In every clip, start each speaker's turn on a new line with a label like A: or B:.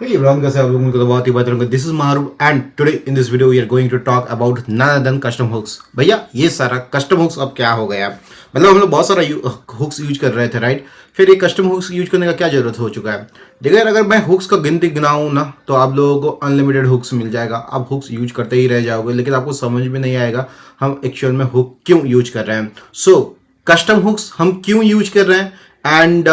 A: Hey everyone, कैसे आप लोग? मुझे तो बहुत ही बात करूंगा. This is Maharu and today in this video we are going to talk about none other than custom hooks. भैया ये सारा custom hooks अब क्या हो गया? मतलब हम लोग बहुत सारा hooks यूज कर रहे थे, राइट? फिर ये custom hooks यूज करने का क्या जरूरत हो चुका है? देखिए यार, अगर मैं hooks का गिनती गिनाऊं ना तो आप लोगों को अनलिमिटेड hooks मिल जाएगा. आप hooks यूज करते ही रह जाओगे, लेकिन आपको समझ में नहीं आएगा हम एक्चुअल में hook क्यों यूज कर रहे हैं. सो कस्टम हुक्स हम क्यों यूज कर रहे हैं एंड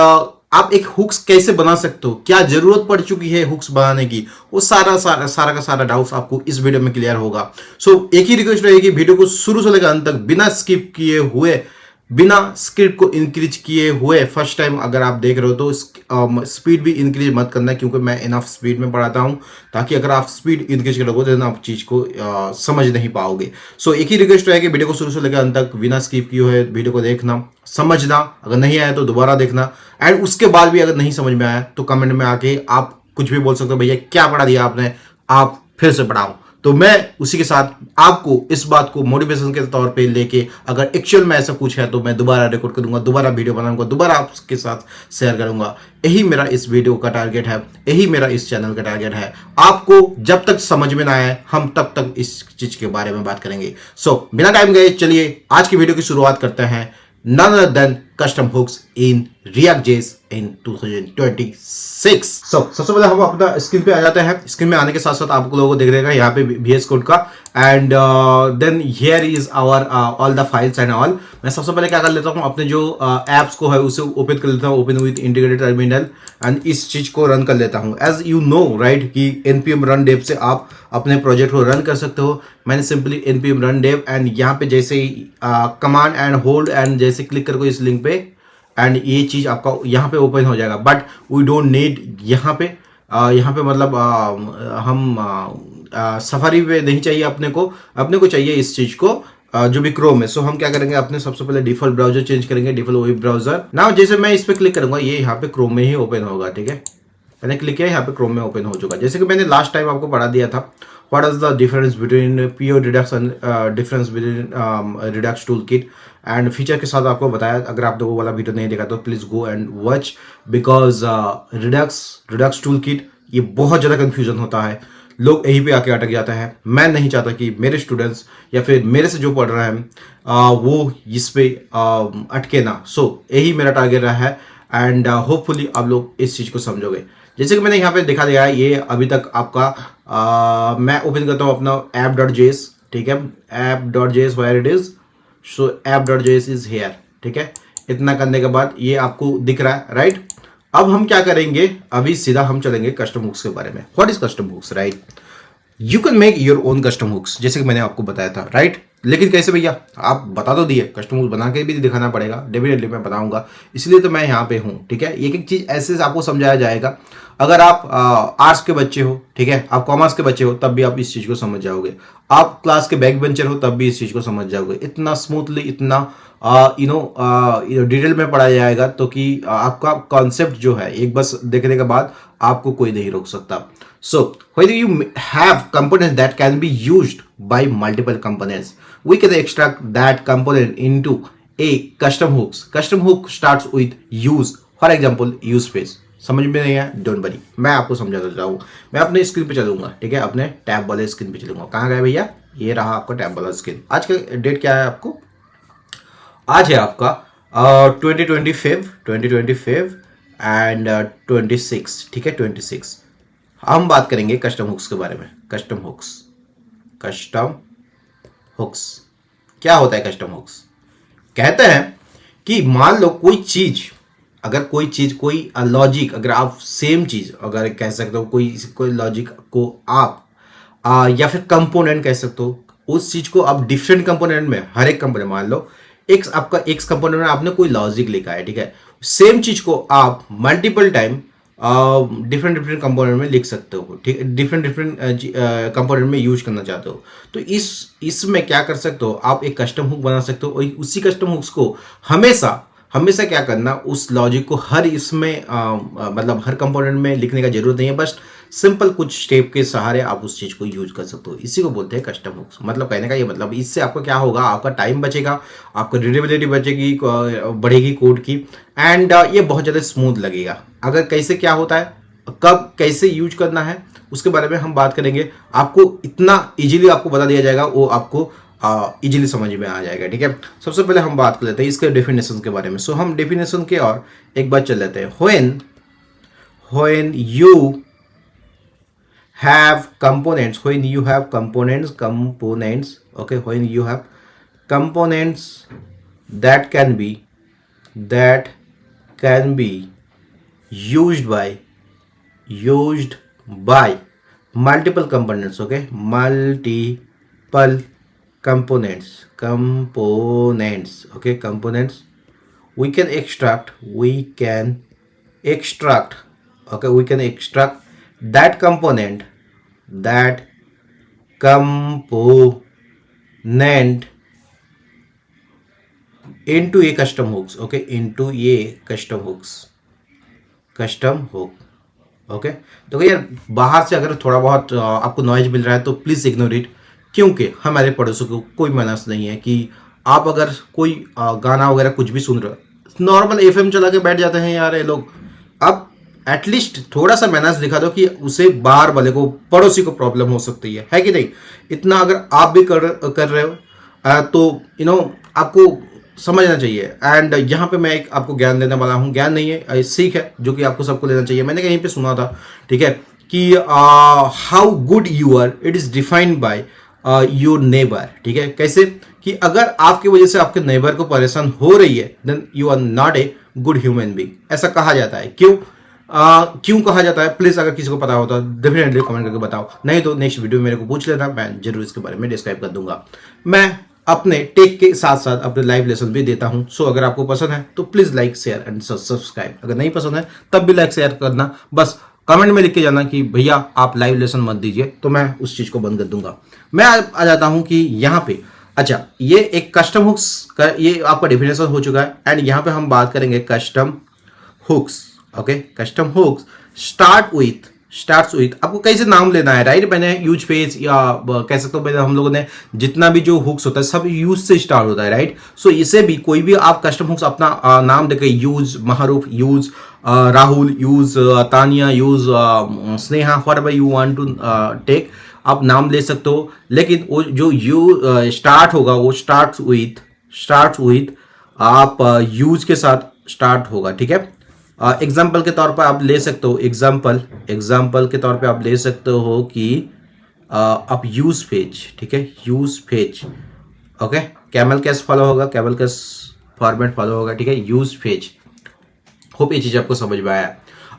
A: आप एक हुक्स कैसे बना सकते हो, क्या जरूरत पड़ चुकी है हुक्स बनाने की, वो सारा का सारा डाउट्स आपको इस वीडियो में क्लियर होगा. सो एक ही रिक्वेस्ट रहेगी, वीडियो को शुरू से लेकर अंत तक बिना स्किप किए हुए, बिना स्क्रिप्ट को इंक्रीज किए हुए, फर्स्ट टाइम अगर आप देख रहे हो तो स्पीड भी इंक्रीज मत करना, क्योंकि मैं इनफ स्पीड में पढ़ाता हूं, ताकि अगर आप स्पीड इंक्रीज करोगे तो आप चीज को समझ नहीं पाओगे. सो एक ही रिक्वेस्ट रहेगी, वीडियो को शुरू से लेकर अंत तक बिना स्किप किए हुए वीडियो को देखना, समझना, अगर नहीं आया तो दोबारा देखना, एंड उसके बाद भी अगर नहीं समझ में आया तो कमेंट में आके आप कुछ भी बोल सकते हो, भैया क्या पढ़ा दिया आपने, आप फिर से पढ़ाओ. तो मैं उसी के साथ आपको इस बात को मोटिवेशन के तौर पे लेके, अगर एक्चुअल में ऐसा कुछ है तो मैं दोबारा रिकॉर्ड करूंगा, दोबारा वीडियो बनाऊंगा, दोबारा आपके साथ शेयर करूंगा. यही मेरा इस वीडियो का टारगेट है, यही मेरा इस चैनल का टारगेट है. आपको जब तक समझ में ना आए हम तब तक इस चीज के बारे में बात करेंगे. सो बिना टाइम गए चलिए आज की वीडियो की शुरुआत करते हैं. None other than custom hooks in React.js in 2026. सबसे पहले हम अपना स्क्रीन पे आ जाते हैं. स्क्रीन में आने के साथ साथ आप लोगों को देख रहेगा यहाँ पे VS कोड का, and then here is our all the files and all. मैं सबसे पहले क्या कर लेता हूँ, अपने जो एप्स को है उसे ओपन कर लेता हूँ, open with integrated terminal, and इस चीज को रन कर लेता हूँ. एज यू नो राइट कि npm run dev से आप अपने प्रोजेक्ट को रन कर सकते हो. मैंने simply npm run dev and यहाँ पे जैसे ही कमांड एंड होल्ड एंड जैसे क्लिक करोगे इस लिंक पे, एंड ये चीज आपका यहाँ पे ओपन हो जाएगा. बट वी डोंट नीड यहाँ पे मतलब हम सफारी पे नहीं चाहिए अपने को चाहिए इस चीज को जो भी क्रोम है. सो हम क्या करेंगे, अपने सबसे पहले डिफॉल्ट ब्राउजर चेंज करेंगे, डिफॉल्ट वेब ब्राउजर. नाउ जैसे मैं इस पे क्लिक करूंगा ये यहाँ पे क्रोम में ही ओपन होगा. ठीक है, मैंने क्लिक किया, यहाँ पे क्रोम में ओपन हो चुका. जैसे कि मैंने लास्ट टाइम आपको पढ़ा दिया था, what is the difference between PO Redux and difference between Redux tool kit and feature के साथ आपको बताया. अगर आप लोगों वाला वीडियो नहीं देखा तो please go and watch, because Redux tool kit ये बहुत ज़्यादा कन्फ्यूजन होता है, लोग यहीं पे आके अटक जाता है. मैं नहीं चाहता कि मेरे स्टूडेंट्स या फिर मेरे से जो पढ़ रहे हैं वो इस पे अटके ना. सो यही मेरा टारगेट रहा है, एंड होपफुली आप लोग इस चीज़ को समझोगे. जैसे कि मैंने यहाँ पे दिखा दिया है, ये अभी तक आपका मैं ओपन करता हूँ अपना app.js. ठीक है, app.js where it is, so app.js is here. ठीक है, इतना करने के बाद ये आपको दिख रहा है, राइट? अब हम क्या करेंगे, अभी सीधा हम चलेंगे कस्टम हुक्स के बारे में. What is custom hooks, right? You can make your own custom hooks, जैसे कि मैंने आपको बताया था, राइट? लेकिन कैसे भैया, आप बता तो दिए, कस्टम हुक्स बना के भी दिखाना पड़ेगा. डेफिनेटली मैं बताऊंगा, इसलिए तो मैं यहाँ पे हूँ. ठीक है, एक एक चीज ऐसे आपको समझाया जाएगा. अगर आप आर्ट्स के बच्चे हो, ठीक है, आप कॉमर्स के बच्चे हो, तब भी आप इस चीज को समझ जाओगे. आप क्लास के बैक बेंचर हो, तब भी इस चीज को समझ जाओगे. इतना स्मूथली, इतना डिटेल में पढ़ाया जाएगा तो कि आपका कॉन्सेप्ट जो है एक बस देखने के बाद आपको कोई नहीं रोक सकता. So, whether you have components that can be used by multiple components, we can extract that component into a custom hooks. Custom hook starts with use. For example, use phase. समझ में नहीं है, डोंट वरी, मैं आपको समझाता जाऊँ. मैं अपने स्क्रीन पे चलूंगा. ठीक है, अपने टैब वाले स्क्रीन पे चलूंगा. कहाँ गए भैया, ये रहा आपका टैब वाला स्क्रीन. आज का डेट क्या है आपको, आज है आपका 2025 एंड 26. ठीक है, 26. हम बात करेंगे कस्टम हुक्स के बारे में. कस्टम हुक्स क्या होता है? कस्टम हुक्स कहते हैं कि मान लो कोई लॉजिक, अगर आप सेम चीज अगर कह सकते हो, कोई लॉजिक को आप या फिर कंपोनेंट कह सकते हो, उस चीज को आप डिफरेंट कंपोनेंट में, हर एक कंपोनेंट, मान लो आपका एक्स कंपोनेंट में आपने कोई लॉजिक लिखा है. ठीक है, सेम चीज को आप मल्टीपल टाइम डिफरेंट कंपोनेंट में लिख सकते हो. ठीक है, डिफरेंट कंपोनेंट में यूज करना चाहते हो तो इसमें क्या कर सकते हो, आप एक कस्टम हुक बना सकते हो. और उसी कस्टम हुक्स को हमेशा क्या करना, उस लॉजिक को हर इसमें मतलब हर कंपोनेंट में लिखने का जरूरत नहीं है. बस सिंपल कुछ स्टेप के सहारे आप उस चीज को यूज कर सकते हो. इसी को बोलते हैं कस्टम हुक्स. मतलब कहने का ये मतलब, इससे आपको क्या होगा, आपका टाइम बचेगा, आपका रीडेबिलिटी बचेगी, बढ़ेगी कोड की, एंड ये बहुत ज़्यादा स्मूथ लगेगा. अगर कैसे क्या होता है, कब कैसे यूज करना है उसके बारे में हम बात करेंगे। आपको इतना इजीली आपको बता दिया जाएगा, वो आपको इजीली समझ में आ जाएगा, ठीक है। सबसे पहले हम बात कर लेते हैं इसके डेफिनेशन के बारे में। सो हम डेफिनेशन के और एक बार चल लेते हैं। when you have components, okay, when you have components that can be used by multiple components, okay, multiple components, okay, components we can extract, okay, we can extract that component into a custom hooks, okay, into a custom hook, okay. तो यार बाहर से अगर थोड़ा बहुत आपको noise मिल रहा है तो प्लीज़ इग्नोर इट, क्योंकि हमारे पड़ोसियों को कोई मैनर्स नहीं है कि आप अगर कोई गाना वगैरह कुछ भी सुन रहे हो, नॉर्मल एफएम चला के बैठ जाते हैं यार ये लोग। अब एटलीस्ट थोड़ा सा मैनर्स दिखा दो कि उसे बाहर वाले को, पड़ोसी को प्रॉब्लम हो सकती है कि नहीं। इतना अगर आप भी कर रहे हो तो आपको समझना चाहिए। एंड यहाँ पे मैं एक आपको ज्ञान देने वाला हूँ, ज्ञान नहीं है, सीख है जो कि आपको सबको लेना चाहिए। मैंने कहीं पे सुना था, ठीक है, कि how good you are it is defined by your neighbour, ठीक है। कैसे कि अगर आपकी वजह से आपके नेबर को परेशान हो रही है then you are not a good human being, ऐसा कहा जाता है। क्यों कहा जाता है, प्लीज अगर किसी को पता होता डेफिनेटली कमेंट करके बताओ, नहीं तो नेक्स्ट वीडियो में मेरे को पूछ लेना, मैं जरूर इसके बारे में डिस्क्राइब कर दूंगा। मैं अपने टेक के साथ साथ अपने लाइव लेसन भी देता हूं। सो अगर आपको पसंद है तो please like share and subscribe, अगर नहीं पसंद है तब भी लाइक शेयर करना, बस कमेंट में लिख के जाना कि भैया आप लाइव लेसन मत दीजिए, तो मैं उस चीज को बंद कर दूंगा। मैं आ जाता हूं कि यहाँ पे, अच्छा, ये एक कस्टम हुक्स का ये आपका डेफिनेशन हो चुका है। एंड यहाँ पे हम बात करेंगे custom hooks, okay. Custom hooks starts with आपको कैसे नाम लेना है, राइट। मैंने यूज फेज या कह सकते हो, हम लोगों ने जितना भी जो हुक्स होता है सब यूज से स्टार्ट होता है, राइट। सो इसे भी कोई भी आप कस्टम हुक्स अपना नाम देके, use Maharoof, use Rahul, use Tania, use Sneha, whatever you want to take, आप नाम ले सकते हो। लेकिन वो जो यू स्टार्ट होगा वो स्टार्ट्स विथ आप यूज के साथ स्टार्ट होगा, ठीक है। एग्जाम्पल के तौर पर आप ले सकते हो, एग्जाम्पल के तौर पे आप ले सकते हो कि आप यूज पेज, ठीक है, यूज पेज, ओके। कैमल कैस फॉलो होगा, कैमल कैस फॉर्मेट फॉलो होगा, ठीक है, यूज पेज। होप ये चीज आपको समझ में आया।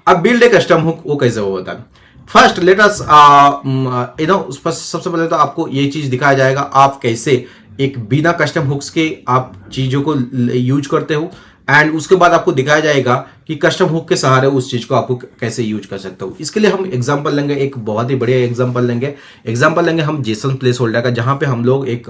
A: अब बिल्ड ए कस्टम हुक वो कैसे होता है। फर्स्ट लेट अस सबसे पहले तो आपको ये चीज दिखाया जाएगा आप कैसे एक बिना कस्टम हुक्स के आप चीजों को यूज करते हो। एंड उसके बाद आपको दिखाया जाएगा कि कस्टम हुक के सहारे उस चीज को आपको कैसे यूज कर सकते हो। इसके लिए हम एग्जांपल लेंगे, एक बहुत ही बढ़िया एग्जांपल लेंगे हम जेसन प्लेस होल्डर का, जहां पे हम लोग एक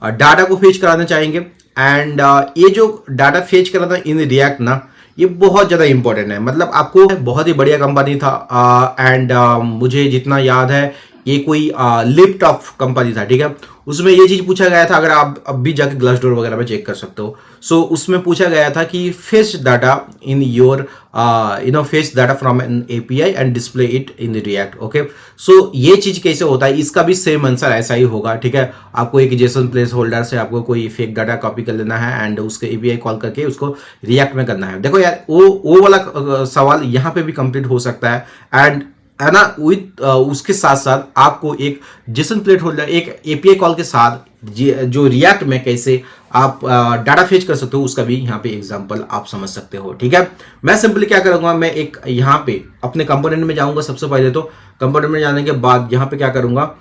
A: डाटा को फेच कराना चाहेंगे। एंड ये जो डाटा फेच कराना इन रिएक्ट ना, ये बहुत ज़्यादा इंपॉर्टेंट है। मतलब आपको बहुत ही बढ़िया कंपनी था एंड मुझे जितना याद है ये कोई लिपटॉप कंपनी था, ठीक है। उसमें ये चीज़ पूछा गया था, अगर आप अब भी जाके ग्लासडोर वगैरह में चेक कर सकते हो। सो उसमें पूछा गया था कि fetch data in your fetch data from an API and display it in React, okay. So ये चीज़ कैसे होता है, इसका भी सेम आंसर ऐसा ही होगा, ठीक है। आपको एक जेसन प्लेस होल्डर से आपको कोई फेक डाटा कॉपी कर लेना है एंड उसके एपीआई कॉल करके उसको रिएक्ट में करना है। देखो यार वो वाला सवाल यहाँ पे भी कंप्लीट हो सकता है। एंड है ना, विथ उसके साथ साथ आपको एक जेसन प्लेट होल्डर, एक एपीआई कॉल के साथ जो रिएक्ट में कैसे आप डाटा फेच कर सकते हो, उसका भी यहाँ पे एग्जांपल आप समझ सकते हो, ठीक है। मैं सिंपली क्या करूंगा, मैं एक यहाँ पे अपने कंपोनेंट में जाऊंगा। सबसे पहले तो कंपोनेंट में जाने के बाद यहाँ पे क्या करूंगा,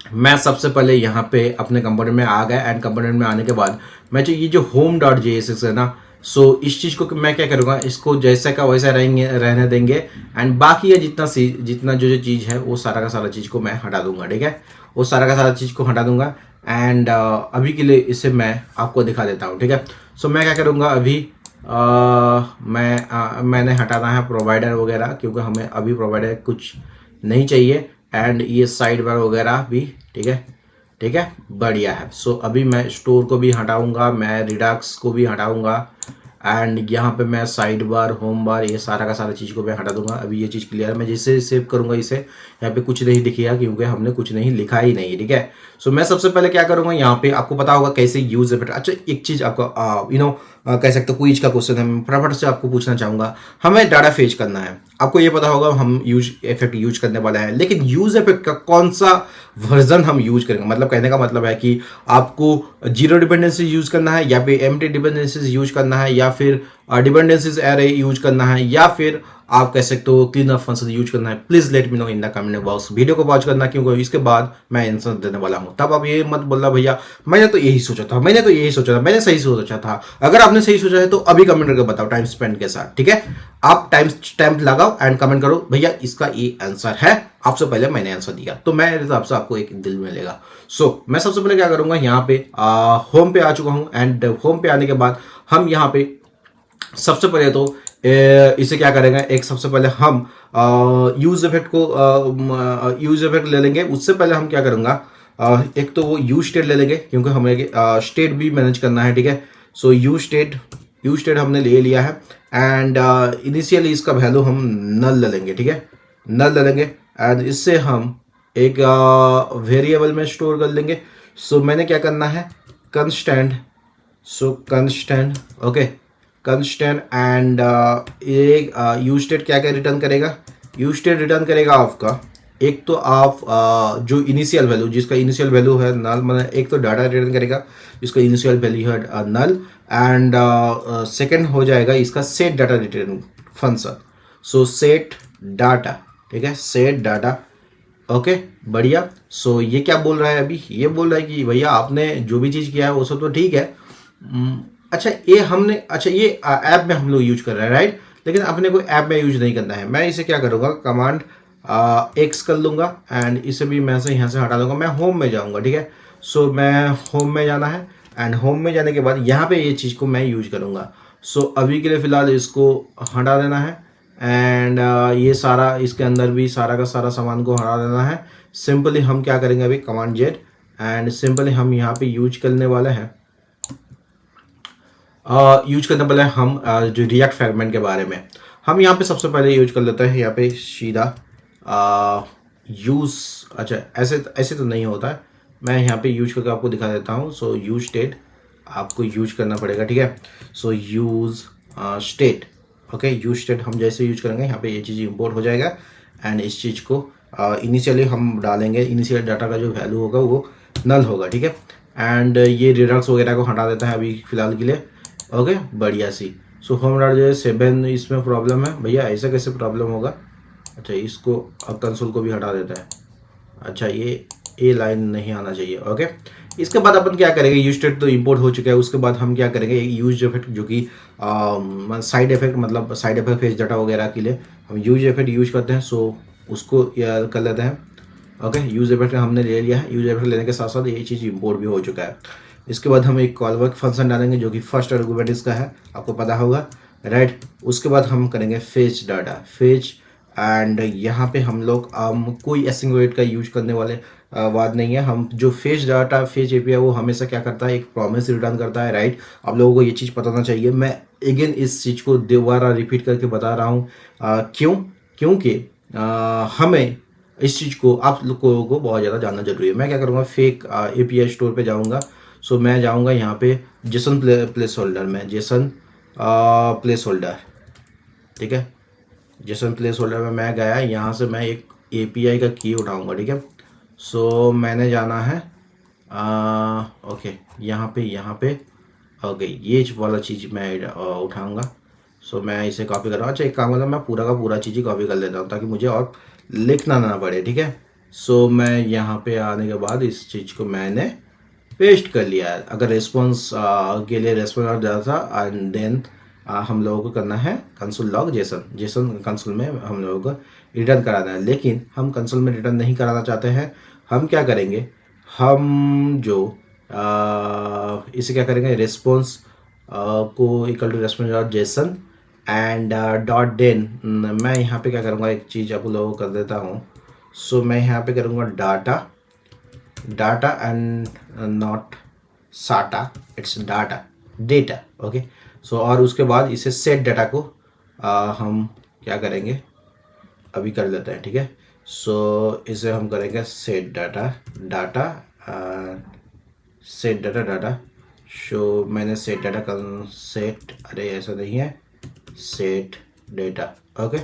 A: मैं सबसे पहले यहाँ पे अपने कंपोनेंट में आ गया। एंड कंपोनेंट में आने के बाद मैं जो ये जो home.js है ना, सो इस चीज़ को मैं क्या करूँगा, इसको जैसा का वैसा रहने देंगे। एंड बाकी ये जितना जो चीज़ है वो सारा का सारा चीज़ को मैं हटा दूंगा, ठीक है। वो सारा का सारा चीज़ को हटा दूंगा। एंड अभी के लिए इसे मैं आपको दिखा देता हूँ, ठीक है। सो मैं क्या करूँगा, अभी मैंने हटाना है प्रोवाइडर वगैरह, क्योंकि हमें अभी प्रोवाइडर कुछ नहीं चाहिए। एंड ये साइड बार वगैरह भी, ठीक है, बढ़िया है। सो अभी मैं स्टोर को भी हटाऊंगा, मैं रिडक्स को भी हटाऊंगा। एंड यहाँ पे मैं साइड बार, होम बार, ये सारा का सारा चीज़ को मैं हटा दूंगा। अभी ये चीज़ क्लियर है। मैं जैसे सेव करूंगा इसे, यहाँ पे कुछ नहीं दिखेगा क्योंकि हमने कुछ नहीं लिखा ही नहीं है, ठीक है। सो मैं सबसे पहले क्या करूंगा, यहाँ पे आपको पता होगा कैसे यूज इफेक्ट। अच्छा, एक चीज़ आपको कह सकते हो क्विज का क्वेश्चन है, मैं फटाफट से आपको पूछना चाहूंगा। हमें डाटा फेच करना है, आपको ये पता होगा हम यूज इफेक्ट यूज करने वाला है, लेकिन यूज इफेक्ट का कौन सा वर्जन हम यूज करेंगे। मतलब कहने का मतलब है कि आपको जीरो डिपेंडेंसी यूज करना है, या फिर एम्प्टी डिपेंडेंसीज यूज करना है, या फिर डिपेंडेंसीज एरे यूज करना है, या फिर आप कह सकते हो क्लीन अप फंक्शन यूज करना है। Please let me know in the comment box. Video को वॉच करना, क्योंकि इसके बाद मैं आंसर देने वाला हूं। तब आप ये मत बोलना भैया मैंने तो यही सोचा था, मैंने सही सोचा था। अगर आपने सही सोचा है तो अभी कमेंट करके बताओ टाइम स्पेंड के साथ, ठीक है। आप टाइम लगाओ एंड कमेंट करो भैया इसका ये आंसर है, आपसे पहले मैंने आंसर दिया, तो मेरे हिसाब से आपको एक दिल मिलेगा। सो मैं सबसे पहले क्या करूंगा, यहाँ पे होम पे आ चुका हूं। एंड होम पे आने के बाद हम यहाँ पे सबसे पहले तो इसे क्या करेंगे, एक सबसे पहले हम यूज इफेक्ट ले लेंगे। उससे पहले हम क्या करूंगा, एक तो वो यूज स्टेट ले लेंगे, क्योंकि हमें स्टेट भी मैनेज करना है, ठीक है। सो यूज स्टेट हमने ले लिया है। एंड इनिशियली इसका वैल्यू हम नल ले लेंगे, ठीक है, नल ले लेंगे। एंड इससे हम एक वेरिएबल में स्टोर कर लेंगे। सो मैंने क्या करना है, कंस्टेंट ओके, कंस्टेंट। एंड एक यूज स्टेट क्या क्या रिटर्न करेगा, यूज स्टेट रिटर्न करेगा आपका एक तो आप जो इनिशियल वैल्यू, जिसका इनिशियल वैल्यू है नल, मतलब एक तो डाटा रिटर्न करेगा जिसका इनिशियल वैल्यू है नल। एंड सेकंड हो जाएगा इसका सेट डाटा रिटर्न फंक्शन। सो सेट डाटा, ठीक है, सेट डाटा, ओके, बढ़िया। सो ये क्या बोल रहा है अभी, ये बोल रहा है कि भैया आपने जो भी चीज़ किया है वो सब तो ठीक है। अच्छा ये ऐप में हम लोग यूज कर रहे हैं, राइट, लेकिन अपने को ऐप में यूज नहीं करना है। मैं इसे क्या करूँगा, कमांड एक्स कर लूँगा एंड इसे भी मैं से यहाँ से हटा दूंगा। मैं होम में जाऊँगा, ठीक है। सो मैं होम में जाना है एंड होम में जाने के बाद यहाँ पे ये चीज़ को मैं यूज करूँगा। सो अभी के लिए फ़िलहाल इसको हटा देना है। एंड ये सारा इसके अंदर भी सारा का सारा सामान को हटा देना है। सिंपली हम क्या करेंगे अभी, कमांड जेड, एंड सिंपली हम यहाँ पे यूज करने वाले हैं हम जो रिएक्ट फ्रैगमेंट के बारे में। हम यहाँ पे सबसे पहले यूज कर लेते हैं यहाँ पे सीधा यूज। अच्छा, ऐसे तो नहीं होता है, मैं यहाँ पे यूज करके आपको दिखा देता हूँ। सो यूज स्टेट आपको यूज करना पड़ेगा, ठीक है। So use state, okay, use state हम जैसे यूज करेंगे यहाँ पे ये चीज़ इंपोर्ट हो जाएगा। एंड इस चीज़ को इनिशियली हम डालेंगे, इनिशियल डाटा का जो वैल्यू होगा वो नल होगा, ठीक है। एंड ये रिडक्स वगैरह को हटा देता है अभी फिलहाल के लिए, ओके, बढ़िया सी। सो होम डॉट जो है 7 इसमें प्रॉब्लम है भैया, ऐसा कैसे प्रॉब्लम होगा। अच्छा, इसको कंसोल को भी हटा देता है। अच्छा, ये लाइन नहीं आना चाहिए, ओके। इसके बाद अपन क्या करेंगे, यूज स्टेट तो इंपोर्ट हो चुका है। उसके बाद हम क्या करेंगे, यूज इफेक्ट जो कि साइड इफेक्ट, मतलब साइड इफेक्ट फेस डाटा वगैरह के लिए हम यूज इफेक्ट यूज करते हैं। सो उसको कर लेते हैं, ओके। यूज इफेक्ट हमने ले लिया है। यूज इफेक्ट लेने के साथ साथ ये चीज़ इंपोर्ट भी हो चुका है। इसके बाद हम एक कॉलबैक फंक्शन डालेंगे जो कि फर्स्ट आर्गुमेंट इसका है, आपको पता होगा, राइट। उसके बाद हम करेंगे फेच डाटा, फेच। एंड यहाँ पे हम लोग कोई एसिंगोएट का यूज करने वाले बात नहीं है। हम जो फेच डाटा, फेच एपीआई वो हमेशा क्या करता है, एक प्रॉमिस रिटर्न करता है, राइट। आप लोगों को ये चीज़ पता होना चाहिए। मैं अगेन इस चीज़ को दोबारा रिपीट करके बता रहा हूँ, क्योंकि हमें इस चीज़ को आप लोगों को बहुत ज़्यादा जानना जरूरी है। मैं क्या करूँगा, फेक एपीआई स्टोर पे जाऊँगा। सो मैं जाऊँगा यहाँ पे जेसन प्लेस होल्डर में, जेसन प्लेस होल्डर, ठीक है। जेसन प्लेस होल्डर में मैं गया, यहाँ से मैं एक एपीआई का की उठाऊँगा, ठीक है। सो मैंने जाना है ओके, यहाँ पे ओके, ये वाला चीज़ मैं उठाऊँगा। सो मैं इसे कॉपी कर रहा हूँ। अच्छा, एक काम करता हूँ, मैं पूरा का पूरा चीज़ ही कॉपी कर लेता हूँ ताकि मुझे और लिखना ना पड़े, ठीक है। सो मैं यहाँ पे आने के बाद इस चीज़ को मैंने पेस्ट कर लिया है। अगर रेस्पॉन्स के लिए रेस्पॉन्स और डाला था, एंड देन हम लोगों को करना है कंसोल लॉग जेसन कंसोल में हम लोगों को रिटर्न कराना है। लेकिन हम कंसोल में रिटर्न नहीं कराना चाहते हैं। हम क्या करेंगे, हम जो इसे क्या करेंगे, रेस्पॉन्स को equal to response dot JSON and dot then मैं यहाँ पे क्या करूँगा, एक चीज़ आप लोगों को कर देता हूँ। सो मैं यहाँ पे करूँगा डाटा एंड नॉट साटा, इट्स डाटा, डेटा, ओके। सो और उसके बाद इसे सेट डाटा को हम क्या करेंगे अभी कर लेते हैं, ठीक है। सो इसे हम करेंगे set data data set data data. Show मैंने सेट डाटा का सेट, अरे ऐसा नहीं है, सेट डेटा, ओके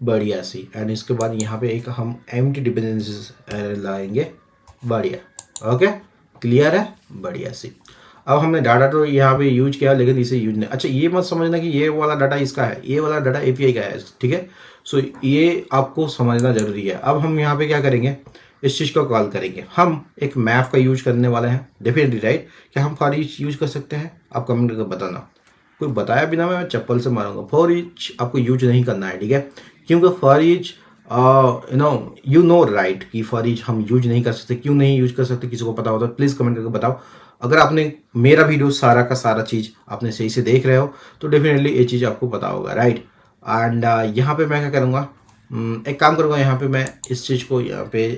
A: बढ़िया सी। एंड इसके बाद यहाँ पे एक हम एम्प्टी डिपेंडेंसीज लाएंगे, बढ़िया, ओके क्लियर है, बढ़िया सी। अब हमने डाटा तो यहाँ पे यूज किया लेकिन इसे यूज नहीं, अच्छा ये मत समझना कि ये वाला डाटा इसका है, ये वाला डाटा एपीआई का है, ठीक है। सो ये आपको समझना जरूरी है। अब हम यहाँ पे क्या करेंगे, इस चीज़ को कॉल करेंगे, हम एक मैप का यूज करने वाले हैं डेफिनेटली, राइट। क्या हम फॉर ईच यूज कर सकते हैं, आप कमेंट करके बताना। कोई बताया बिना मैं चप्पल से मारूंगा। फॉर ईच आपको यूज नहीं करना है, ठीक है, क्योंकि for each you know right कि फॉर ईच हम यूज नहीं कर सकते। क्यों नहीं यूज कर सकते, किसी को पता हो तो प्लीज़ कमेंट करके बताओ। अगर आपने मेरा वीडियो सारा का सारा चीज़ आपने सही से देख रहे हो तो डेफिनेटली ये चीज़ आपको पता होगा, राइट। एंड यहाँ पे मैं क्या करूँगा, एक काम करूँगा, यहाँ पे मैं इस चीज़ को यहाँ पे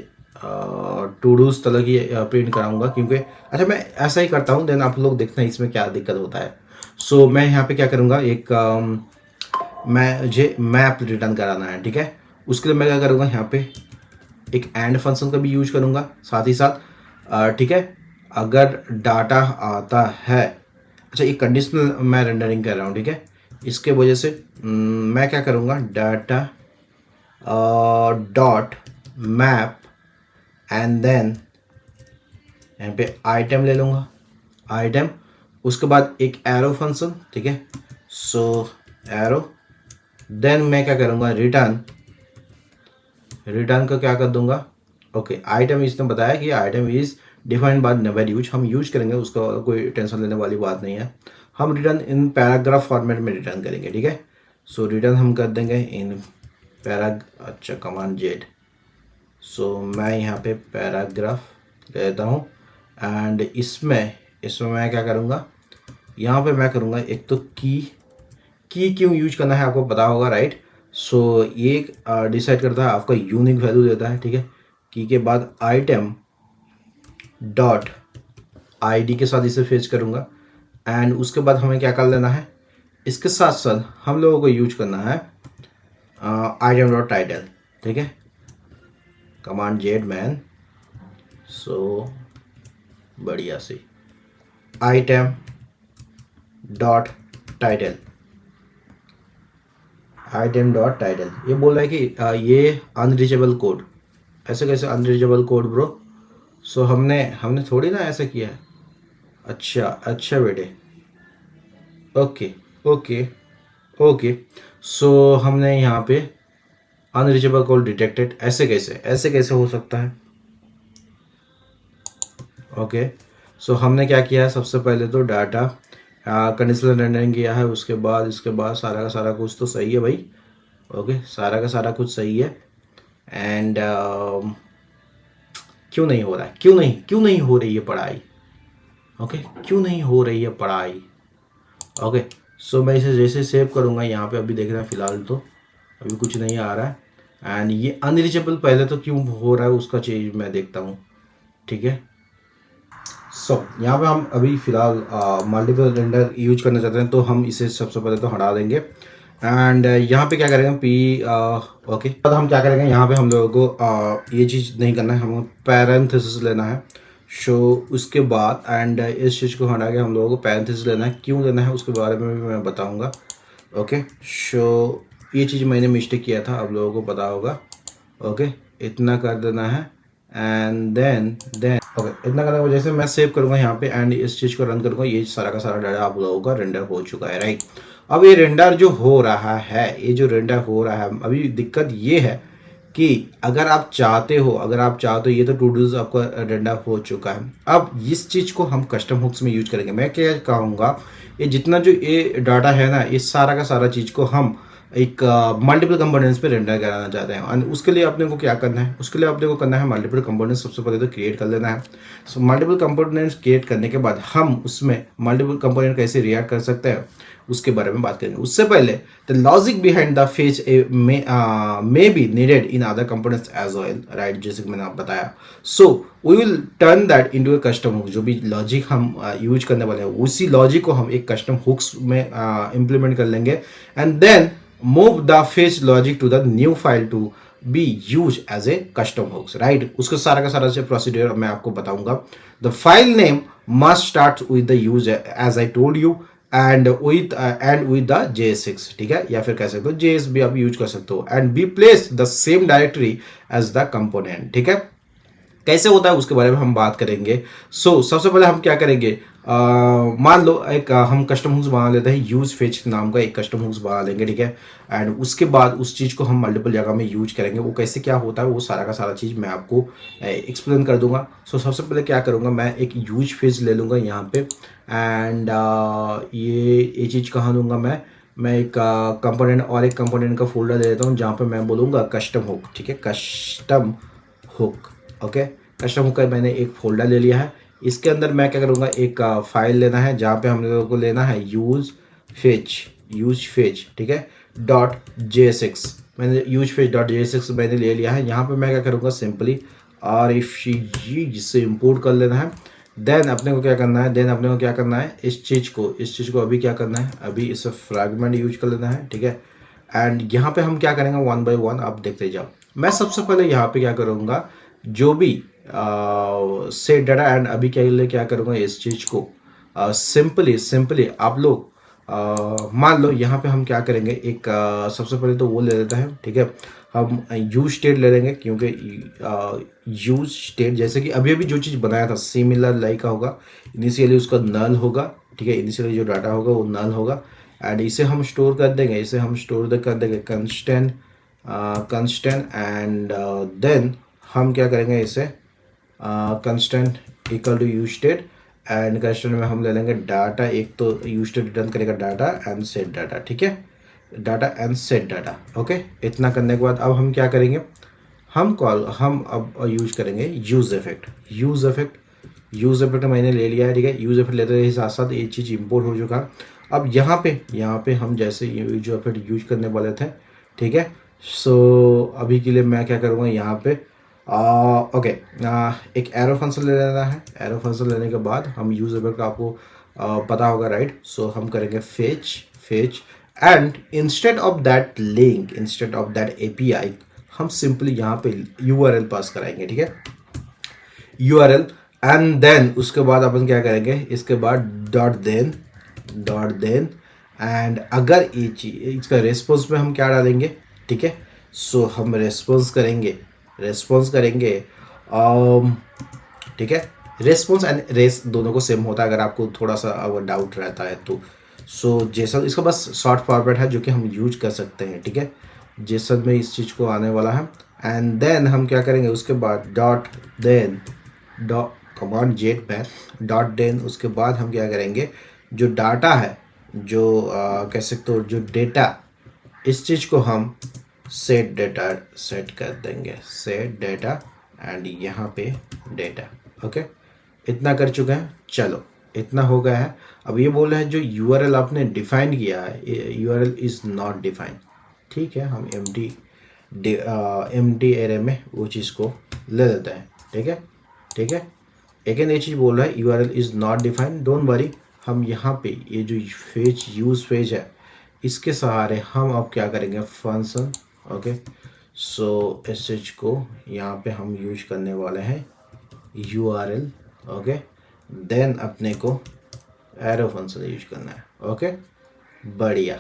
A: टू डूज तरह की प्रिंट कराऊंगा, क्योंकि अच्छा मैं ऐसा ही करता हूँ, देन आप लोग देखते हैं इसमें क्या दिक्कत होता है। सो मैं यहाँ पे क्या करूँगा, एक मुझे मैप रिटर्न कराना है, ठीक है। उसके लिए मैं क्या करूँगा, यहाँ पे एक एंड फंक्शन का भी यूज करूँगा साथ ही साथ, ठीक है। अगर डाटा आता है, अच्छा एक कंडीशनल मैं रेंडरिंग कर रहा हूँ, ठीक है। इसके वजह से मैं क्या करूँगा, data dot map and then यहाँ पे आइटम ले लूँगा, आइटम, उसके बाद एक एरो फंक्शन, ठीक है। सो एरो, देन मैं क्या करूँगा, रिटर्न, रिटर्न को क्या कर दूंगा, ओके आइटम इसने बताया कि item is defined bye never use, हम यूज करेंगे, उसका कोई टेंशन लेने वाली बात नहीं है। हम रिटर्न इन पैराग्राफ फॉर्मेट में रिटर्न करेंगे, ठीक है। सो रिटर्न हम कर देंगे इन अच्छा कमांड जेड। सो मैं यहाँ पे पैराग्राफ लेता हूँ एंड इसमें मैं क्या करूँगा, यहाँ पे मैं करूँगा एक तो की क्यों यूज करना है आपको पता होगा, राइट। सो ये डिसाइड करता है, आपका यूनिक वैल्यू देता है, ठीक है। की के बाद आइटम डॉट आईडी के साथ इसे फेच करूँगा एंड उसके बाद हमें क्या कर लेना है, इसके साथ साथ हम लोगों को यूज करना है आइटम डॉट टाइटल, ठीक है, कमांड जेड मैन। सो बढ़िया से item dot title, item dot title, ये बोल रहा है कि ये अनरीचेबल कोड, ऐसे कैसे अनरीचेबल कोड ब्रो। सो हमने थोड़ी ना ऐसा किया है, अच्छा बेटे, ओके ओके ओके। सो हमने यहाँ पे अनरीचेबल कोड डिटेक्टेड, ऐसे कैसे हो सकता है, ओके। सो हमने क्या किया है, सबसे पहले तो डाटा कंडीशनल रेंडरिंग किया है, उसके बाद इसके बाद सारा का सारा कुछ तो सही है भाई, ओके सारा का सारा कुछ सही है। एंड क्यों नहीं हो रहा है, क्यों नहीं हो रही है पढ़ाई, ओके क्यों नहीं हो रही है पढ़ाई, ओके। सो मैं इसे जैसे सेव करूँगा, यहाँ पे अभी देख रहे हैं फिलहाल तो अभी कुछ नहीं आ रहा है। एंड ये अनरीचेबल पहले तो क्यों हो रहा है उसका चीज़ मैं देखता हूँ, ठीक है। सो यहाँ पे हम अभी फिलहाल मल्टीपल रेंडर यूज करना चाहते हैं, तो हम इसे सबसे पहले तो हटा देंगे। एंड यहाँ पे क्या करेंगे, ओके अब हम क्या करेंगे, यहाँ पे हम लोगों को ये चीज़ नहीं करना है, हमें पैरेंथेसिस लेना है। शो उसके बाद एंड इस चीज़ को हटा के हम लोगों को पैरेंथेसिस लेना है, क्यों लेना है उसके बारे में भी मैं बताऊँगा, ओके। शो ये चीज़ मैंने मिस्टेक किया था, आप लोगों को पता होगा, ओके इतना कर देना है। एंड देन ओके इतना करने की वजह से मैं सेव करूँगा यहाँ पे एंड इस चीज़ को रन करूँगा, ये सारा का सारा डाटा आप लोगों का रेंडर हो चुका है, राइट। अब ये रेंडर जो हो रहा है, अभी दिक्कत ये है कि अगर आप चाहते हो ये तो टू डूज आपका रेंडर हो चुका है। अब इस चीज़ को हम कस्टम हुक्स में यूज करेंगे। मैं क्या कहूँगा, ये जितना जो ये डाटा है ना, इस सारा का सारा चीज़ को हम एक मल्टीपल कंपोनेंट्स पे रेंडर कराना चाहते हैं। और उसके लिए अपने को क्या करना है, उसके लिए अपने को करना है मल्टीपल कंपोनेंट्स सबसे पहले तो क्रिएट कर लेना है। सो मल्टीपल कंपोनेंट्स क्रिएट करने के बाद हम उसमें मल्टीपल कंपोनेंट कैसे रिएक्ट कर सकते हैं उसके बारे में बात करेंगे। उससे पहले the logic behind the fetch may be needed in other components as well, right, जैसे कि मैंने आप बताया। So we will turn that into a custom hook. जो भी लॉजिक हम यूज करने वाले हैं उसी लॉजिक को हम एक कस्टम हुक्स में इम्प्लीमेंट कर लेंगे and then move the fetch logic to the new file to be use as a custom hooks, right. उसका सारा का सारा से प्रोसीड्यूर मैं आपको बताऊंगा। The file name must start with the use as I told you and with the JS6, ठीक है, या फिर कह सकते हो JS भी आप यूज कर सकते हो and be place the same directory as the component, ठीक है। कैसे होता है उसके बारे में हम बात करेंगे। सबसे पहले हम क्या करेंगे, मान लो एक हम कस्टम हुक्स बना लेते हैं, यूज फेच नाम का एक कस्टम हुक्स बना लेंगे, ठीक है। एंड उसके बाद उस चीज़ को हम मल्टीपल जगह में यूज करेंगे। वो कैसे क्या होता है वो सारा का सारा चीज़ मैं आपको एक्सप्लेन कर दूंगा। सबसे पहले क्या करूँगा, मैं एक यूज फेज ले लूँगा यहाँ पे एंड ये चीज़ कहाँ लूँगा मैं एक कंपोनेंट और एक कंपोनेंट का फोल्डर ले लेता हूँ जहाँ पे मैं बोलूँगा कस्टम हुक, ठीक है, custom hook, okay. Custom hook का मैंने एक फोल्डर ले लिया है। इसके अंदर मैं क्या करूँगा, एक फाइल लेना है जहाँ पे हम लोगों को लेना है यूज फेच, ठीक है, .jsx। मैंने यूज फेच .jsx मैंने ले लिया है। यहाँ पे मैं क्या करूँगा, सिंपली RFCG जिससे इंपोर्ट कर लेना है। देन अपने को क्या करना है, इस चीज़ को अभी क्या करना है, अभी इसे फ्रैगमेंट यूज कर लेना है, ठीक है। एंड यहाँ पे हम क्या करेंगे, वन बाय वन आप देखते जाओ। मैं सबसे पहले यहाँ पे क्या करूँगा, जो भी सेट डाटा एंड अभी क्या करूँगा, इस चीज़ को सिंपली आप लोग मान लो यहाँ पे हम क्या करेंगे, एक सबसे पहले तो वो ले लेता है, ठीक है। हम यूज स्टेट ले लेंगे क्योंकि यूज स्टेट जैसे कि अभी जो चीज़ बनाया था सिमिलर लाइक का होगा। इनिशियली उसका नल होगा, ठीक है, इनिशियली जो डाटा होगा वो नल होगा एंड इसे हम स्टोर कर देंगे कंस्टेंट एंड देन हम क्या करेंगे, इसे constant equal to use state and constant में हम ले लेंगे डाटा। एक तो यूज स्टेट रिटर्न करेगा डाटा एंड सेट डाटा, ठीक है, data and set data, okay. इतना करने के बाद अब हम क्या करेंगे, हम अब यूज करेंगे यूज इफेक्ट मैंने ले लिया है, ठीक है। यूज इफेक्ट लेते ही साथ साथ ये चीज़ इंपोर्ट हो चुका। अब यहाँ पे हम जैसे यूज इफेक्ट यूज करने वाले थे, ठीक है। अभी के लिए मैं क्या करूँगा, यहाँ पे ओके एक एरो फंक्शन ले लेना है। एरो फंक्शन लेने के बाद हम यूज इफेक्ट का आपको पता होगा, राइट। हम करेंगे fetch and instead of that API हम सिंपली यहाँ पे URL पास कराएंगे, ठीक है, URL एंड देन उसके बाद अपन क्या करेंगे, इसके बाद डॉट देन एंड अगर ये चीज इसका रेस्पॉन्स में हम क्या डालेंगे, ठीक है। हम रेस्पॉन्स करेंगे ठीक है। रेस्पॉन्स एंड रेस दोनों को सेम होता है अगर आपको थोड़ा सा अगर डाउट रहता है तो। जेसन इसका बस शॉर्ट फॉर्मेट है जो कि हम यूज कर सकते हैं, ठीक है। जेसन में इस चीज़ को आने वाला है एंड देन हम क्या करेंगे, उसके बाद कमांड जेट बैक .देन उसके बाद हम क्या करेंगे, जो डाटा है जो कह सकते हो जो डेटा, इस चीज़ को हम सेट कर देंगे, सेट डेटा एंड यहाँ पे डेटा, ओके। इतना कर चुके हैं, चलो इतना हो गया है। अब ये बोल रहे हैं जो URL आपने डिफाइन किया है, URL इज़ नॉट डिफाइंड, ठीक है। हम एम्प्टी एरे में वो चीज़ को ले लेते हैं, ठीक है। अगेन ये चीज़ बोल रहा है URL is not defined, don't worry. हम यहाँ पे ये जो यूज फेज है इसके सहारे हम अब क्या करेंगे, फंक्शन, ओके। इस चीज़ को यहाँ पे हम यूज करने वाले हैं URL, ओके। देन अपने को एरो फंक्शन यूज करना है, ओके। बढ़िया,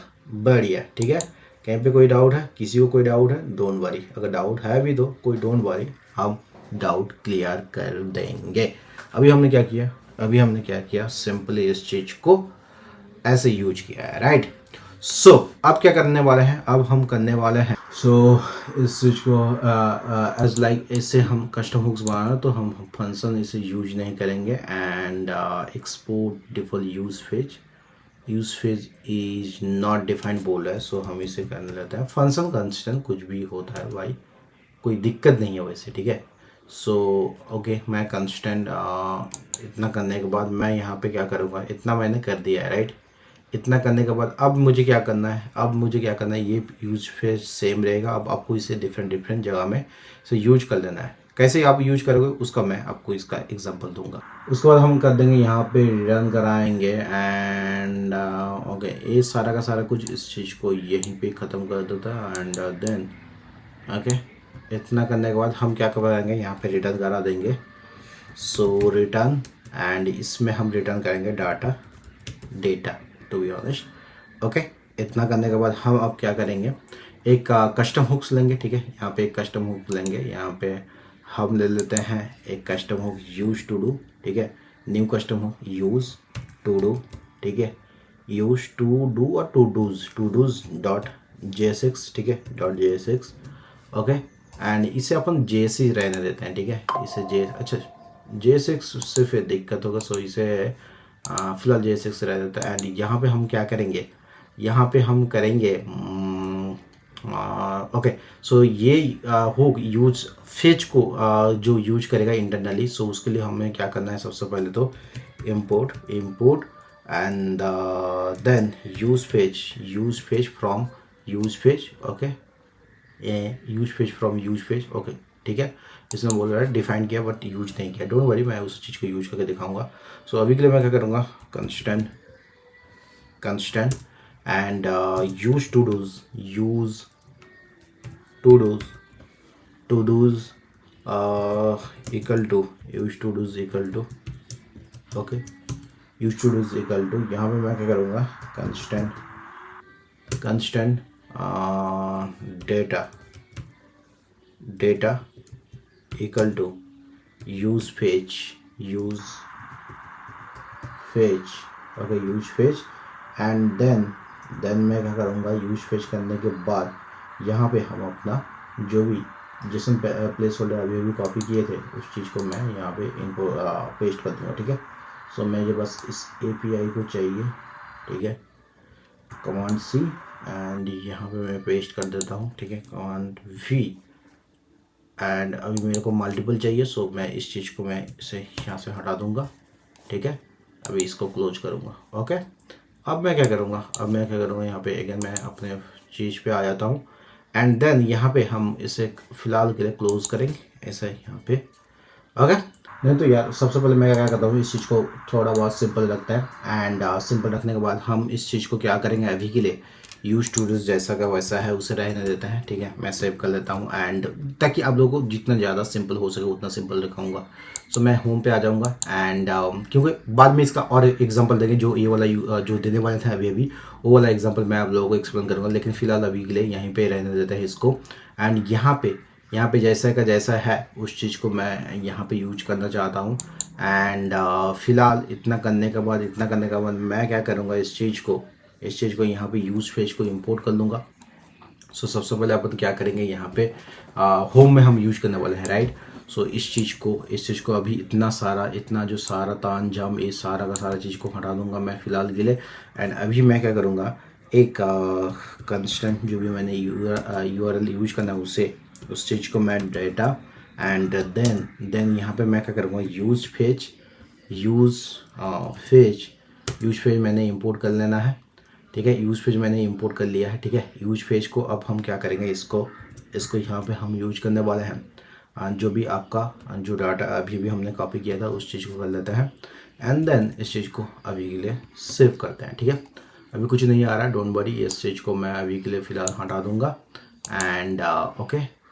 A: ठीक है। कहीं पे कोई डाउट है, किसी को कोई डाउट है, डोंट वरी। अगर डाउट है भी तो कोई डोंट वरी, हम डाउट क्लियर कर देंगे। अभी हमने क्या किया, सिंपली इस चीज़ को ऐसे यूज किया है, राइट। अब क्या करने वाले हैं, अब हम करने वाले हैं इस चीज़ को एज लाइक इससे हम कस्टम हुक्स बनाना, तो हम फंक्शन इसे यूज नहीं करेंगे and export default use phase use phase is not defined बोल रहा है, सो हम इसे करने लेते हैं फंक्शन कंस्टेंट, कुछ भी होता है भाई, कोई दिक्कत नहीं है वैसे, ठीक है। सो ओके, मैं कंस्टेंट इतना करने के बाद मैं यहाँ पे क्या करूँगा, इतना मैंने कर दिया है राइट। इतना करने के बाद अब मुझे क्या करना है, ये यूज फेज सेम रहेगा, अब आपको इसे डिफरेंट डिफरेंट जगह में इसे यूज कर लेना है। कैसे आप यूज करोगे उसका मैं आपको इसका एग्जांपल दूंगा। उसके बाद हम कर देंगे यहाँ पे रन कराएंगे एंड ओके, ये सारा का सारा कुछ इस चीज़ को यहीं पे ख़त्म कर देता है एंड देन ओके, इतना करने के बाद हम क्या कराएंगे, यहाँ पे रिटर्न करा देंगे। सो रिटर्न, एंड इसमें हम रिटर्न करेंगे data to be honest. Okay, इतना करने के बाद हम अब क्या करेंगे, एक कस्टम हुक्स लेंगे, ठीक है। यहाँ पे एक कस्टम हुक लेंगे, यहाँ पे हम ले लेते हैं एक custom hook use to do, ठीक है। New custom hook use to do, ठीक है। यूज टू डू और टू डूज डॉट JSX, ठीक है, डॉट JSX। ओके, एंड इसे अपन JSX रहने देते हैं, ठीक है। इसे अच्छा JSX से फिर दिक्कत होगा, सो इसे फिलहाल JSX रह देता है। एंड यहाँ पे हम क्या करेंगे, यहाँ पे हम करेंगे ओके, सो ये हुक यूज फेच को जो यूज करेगा इंटरनली, सो उसके लिए हमें क्या करना है, सबसे पहले तो import and then use fetch from use fetch, okay, use fetch from use fetch, okay, ठीक है। इसमें बोल रहा है डिफाइन किया बट यूज नहीं किया, डोंट वरी, मैं उस चीज़ को यूज करके दिखाऊंगा। सो अभी के लिए मैं क्या करूँगा, constant and use to dos equal to okay, use to dos equal to, यहाँ पे मैं क्या करूँगा, constant data equal to use fetch, okay, use fetch and then मैं क्या करूँगा, यूज फेच करने के बाद यहाँ पे हम अपना जो भी जिसम प्लेस होल्डर अभी कॉपी किए थे उस चीज़ को मैं यहाँ पे इनको पेस्ट कर दूँगा, ठीक है। सो मैं ये बस इस API को चाहिए, ठीक है, कमांड C एंड यहाँ पे मैं पेस्ट कर देता हूँ, ठीक है, कमांड V एंड अभी मेरे को मल्टीपल चाहिए, सो मैं इस चीज़ को मैं इसे यहाँ से हटा दूँगा, ठीक है। अभी इसको क्लोज करूँगा, ओके। अब मैं क्या करूँगा, यहाँ पे अगेन मैं अपने चीज़ पे आ जाता हूँ एंड देन यहाँ पे हम इसे फ़िलहाल के लिए क्लोज करेंगे ऐसा यहाँ पे, ओके। नहीं तो यार सबसे पहले मैं क्या करता हूँ, इस चीज़ को थोड़ा बहुत सिंपल रखता है एंड सिंपल रखने के बाद हम इस चीज़ को क्या करेंगे, अभी के लिए यूज टू डूज जैसा का वैसा है उसे रहने देते हैं, ठीक है। मैं सेव कर लेता हूँ एंड ताकि आप लोगों को जितना ज़्यादा सिंपल हो सके उतना सिंपल रखाऊंगा। सो मैं होम पे आ जाऊँगा एंड क्योंकि बाद में इसका और एग्जांपल देंगे, जो ये वाला जो देने वाले थे अभी वो वाला एग्जांपल मैं आप लोगों को एक्सप्लेन करूँगा, लेकिन फ़िलहाल अभी के लिए यहीं पे रहने देते हैं इसको। एंड यहाँ पे जैसा का जैसा है उस चीज़ को मैं यहाँ पे यूज करना चाहता हूँ एंड फ़िलहाल इतना करने के बाद मैं क्या करूँगा, इस चीज़ को यहाँ पे यूज फेज को इंपोर्ट कर लूँगा। सो सबसे पहले अपन क्या करेंगे, यहाँ पे होम में हम यूज करने वाले हैं राइट। सो इस चीज़ को अभी इतना जो सारा तान जाम ये सारा का सारा चीज़ को हटा दूंगा मैं फ़िलहाल के लिए। एंड अभी मैं क्या करूँगा, एक कंस्टेंट जो भी मैंने URL यूज करना है उस चीज़ को मैं डेटा एंड देन यहाँ पे मैं क्या करूँगा, यूज फेज मैंने इंपोर्ट कर लेना है, ठीक है। यूज फेज मैंने इंपोर्ट कर लिया है, ठीक है। यूज फेज को अब हम क्या करेंगे, इसको यहाँ पे हम यूज करने वाले हैं। जो भी आपका जो डाटा अभी हमने कॉपी किया था उस चीज़ को कर लेते हैं एंड देन इस चीज़ को अभी के लिए सेव करते हैं, ठीक है। अभी कुछ नहीं आ रहा, डोंट वरी, इस चीज़ को मैं अभी के लिए फ़िलहाल हटा दूंगा एंड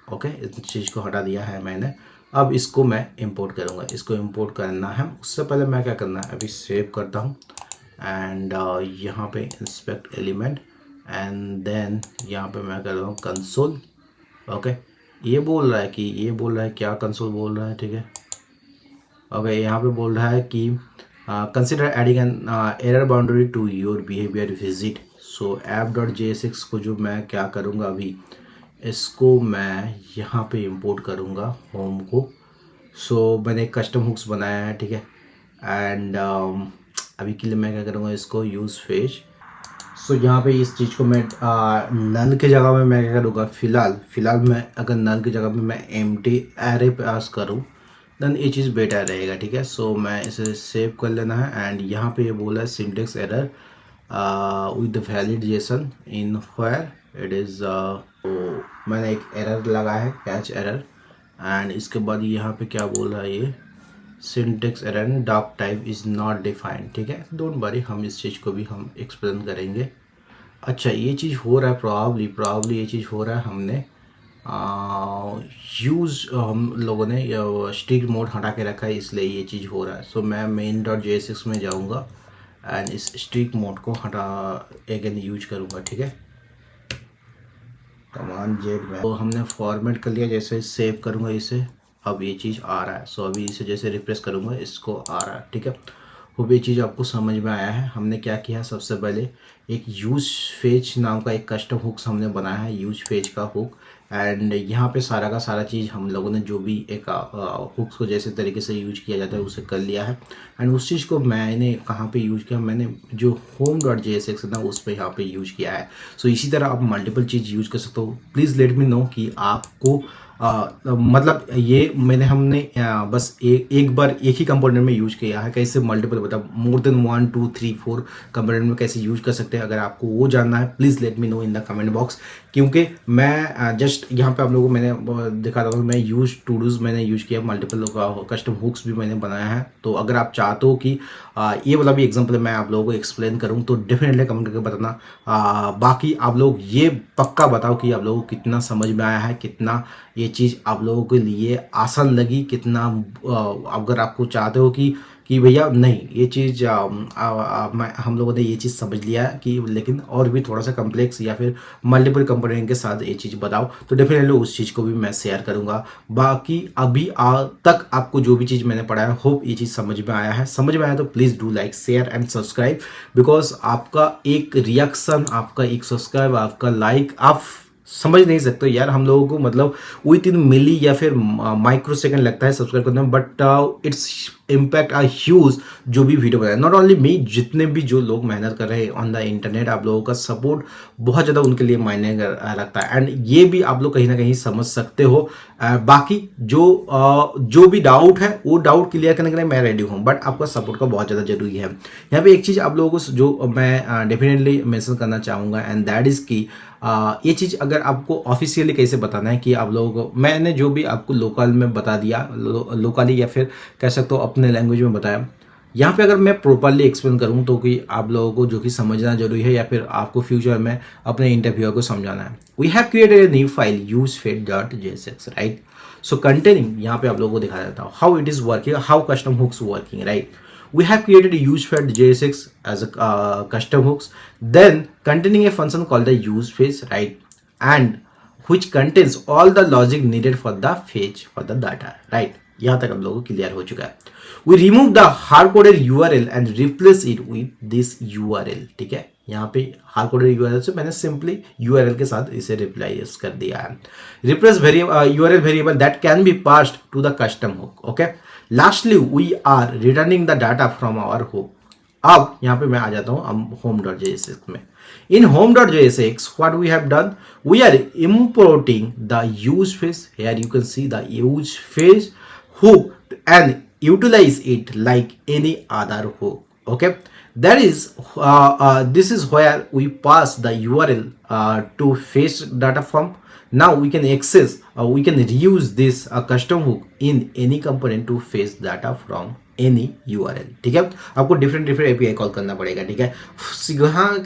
A: ओके, इस चीज़ को हटा दिया है मैंने। अब इसको मैं इंपोर्ट करूँगा, इसको इंपोर्ट करना है। उससे पहले मैं क्या करना है, अभी सेव करता हूँ एंड यहाँ पे इंस्पेक्ट एलिमेंट एंड देन यहाँ पे मैं कर रहा हूँ कंसोल, ओके। ये बोल रहा है क्या कंसोल बोल रहा है, ठीक है। ओके, यहाँ पे बोल रहा है कि consider adding an error boundary to your behaviour visit. So app.jsx को जो मैं क्या करूँगा, अभी इसको मैं यहाँ पे इंपोर्ट करूँगा होम को। सो मैंने एक कस्टम हुक्स बनाया है, ठीक है। एंड अभी के लिए मैं क्या करूँगा, इसको यूज़ फेज। सो यहाँ पे इस चीज़ को मैं नल की जगह में मैं क्या करूँगा, फ़िलहाल मैं अगर नल की जगह पे मैं एम्प्टी एरे पास करूँ देन ये चीज़ बेटर रहेगा, ठीक है। सो मैं इसे सेव कर लेना है एंड यहाँ पे ये बोला है syntax error with the validation in where it is, मैंने एक एरर लगाया है, कैच एरर। एंड इसके बाद यहाँ पे क्या बोल रहा है, ये syntax error doc type is not defined, ठीक है। डोंट वरी, हम इस चीज़ को भी हम एक्सप्लेन करेंगे। अच्छा ये चीज़ हो रहा है, प्रॉब्ली ये चीज़ हो रहा है, हमने हम लोगों ने स्ट्रिक्ट मोड हटा के रखा है, इसलिए ये चीज़ हो रहा है। सो मैं main.jsx में जाऊंगा एंड इस स्ट्रिक्ट मोड को हटा अगेन यूज करूंगा, ठीक है। कमांड जेड में तो हमने फॉर्मेट कर लिया, जैसे सेव करूंगा इसे, अब ये चीज़ आ रहा है। सो अभी इसे जैसे रिप्रेस करूंगा इसको आ रहा है, ठीक है। वो ये चीज़ आपको समझ में आया है। हमने क्या किया, सबसे पहले एक यूज फेज नाम का एक कस्टम हुक्स हमने बनाया है, यूज फेज का हुक। एंड यहाँ पे सारा का सारा चीज़ हम लोगों ने जो भी एक हुक्स को जैसे तरीके से यूज किया जाता है उसे कर लिया है। एंड उस चीज़ को मैंने कहाँ पे यूज किया, मैंने जो home.jsx है ना उस पर यहाँ पे यूज किया है। सो इसी तरह आप मल्टीपल चीज़ यूज कर सकते हो। प्लीज़ लेट मी नो कि आपको मतलब ये हमने बस एक बार एक ही कंपोनेंट में यूज किया है, कैसे मल्टीपल मतलब मोर देन 1 2 3 4 कंपोनेंट में कैसे यूज कर सकते हैं। अगर आपको वो जानना है please let me know in the comment box, क्योंकि मैं जस्ट यहाँ पे आप लोगों को मैंने दिखा रहा हूँ, मैं यूज टू डूज मैंने यूज किया, मल्टीपल कस्टम हुक्स भी मैंने बनाया है। तो अगर आप चाहते हो कि ये वाला भी एग्जाम्पल मैं आप लोगों को एक्सप्लेन करूँ तो डेफिनेटली कमेंट करके बताना। बाकी आप लोग ये पक्का बताओ कि आप लोगों को कितना समझ में आया है, कितना ये चीज़ आप लोगों के लिए आसान लगी, कितना अगर आपको चाहते हो कि भैया नहीं ये चीज़ हम लोगों ने ये चीज़ समझ लिया है कि लेकिन और भी थोड़ा सा कम्प्लेक्स या फिर मल्टीपल कंपोनेंट के साथ ये चीज़ बताओ, तो डेफिनेटली उस चीज़ को भी मैं शेयर करूंगा। बाकी अभी तक आपको जो भी चीज़ मैंने पढ़ाया, होप ये चीज़ समझ में आया है। समझ में आया तो please do like share and subscribe, because आपका एक रिएक्शन, आपका एक सब्सक्राइब, आपका लाइक, आप समझ नहीं सकते यार, हम लोगों को मतलब विद इन मिली या फिर माइक्रो सेकंड लगता है सब्सक्राइब करने में, but it's impact a huge जो भी वीडियो बनाए। नॉट ओनली मी, जितने भी जो लोग मेहनत कर रहे हैं ऑन द इंटरनेट, आप लोगों का सपोर्ट बहुत ज़्यादा उनके लिए मायने रखता है। एंड ये भी आप लोग कहीं ना कहीं समझ सकते हो। बाकी जो भी डाउट है वो डाउट क्लियर करने के लिए मैं रेडी हूँ, बट आपका सपोर्ट का बहुत ज़्यादा जरूरी है। यहाँ पे एक चीज़ आप लोगों को जो मैं डेफिनेटली मेंशन करना चाहूँगा एंड दैट इज़ की ये चीज़ अगर आपको ऑफिशियली कैसे बताना है कि आप लोगों को, मैंने जो भी आपको लोकल में बता दिया, लोकली या फिर कह सकते हो अपने लैंग्वेज में बताया, यहाँ पे अगर मैं प्रॉपरली एक्सप्लेन करूँ तो कि आप लोगों को जो कि समझना जरूरी है या फिर आपको फ्यूचर में अपने इंटरव्यूअर को समझाना है। We have created a new file usefed.jsx, right. So containing, यहाँ पे आप लोगों को दिखा देता हूँ how it is working, how custom hooks working, right. We have created a usefed.jsx as a custom hooks, then containing a function called the useFetch, right, and which contains all the logic needed for the fetch for the data, right। यहाँ तक हम लोगों को clear हो चुका है। We remove the hard coded URL and replace it with this URL, ठीक है। यहाँ पे हार्ड कोडेड URL से मैंने सिंपली URL के साथ इसे रिप्लेस कर दिया है। Replace URL variable that can be passed to the custom hook, okay. Lastly we are returning the data from our hook. अब यहाँ पे मैं आ जाता हूँ home.jsx में। In home.jsx, what we have done, we are importing the use phase. Here you can see the use phase hook and utilize it like any other hook. Okay, that is this is where we pass the URL to fetch data from. Now we can access, we can reuse this custom hook in any component to fetch data from any URL, ठीक है। आपको different API call करना पड़ेगा, ठीक है।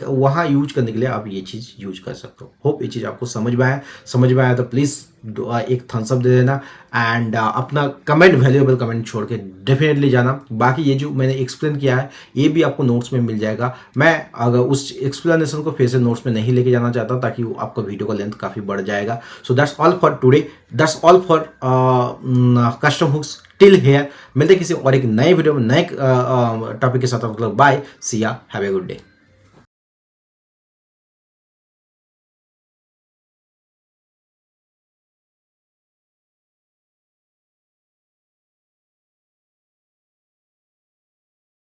A: वहाँ use करने के लिए आप ये चीज़ यूज कर सकते हो। होप ये चीज़ आपको समझ में आया तो प्लीज़ एक थम्स अप दे देना एंड अपना कमेंट, वैल्यूएबल कमेंट छोड़ के डेफिनेटली जाना। बाकी ये जो मैंने एक्सप्लेन किया है ये भी आपको नोट्स में मिल जाएगा। मैं अगर उस एक्सप्लेनेशन को फिर से नोट्स में नहीं लेके जाना चाहता ताकि आपका वीडियो का लेंथ काफ़ी बढ़ जाएगा। So that's all for today, that's all for custom hooks till here. मिलते किसी और एक नए वीडियो में नए टॉपिक के साथ। बाय, सी या, हैव ए गुड डे।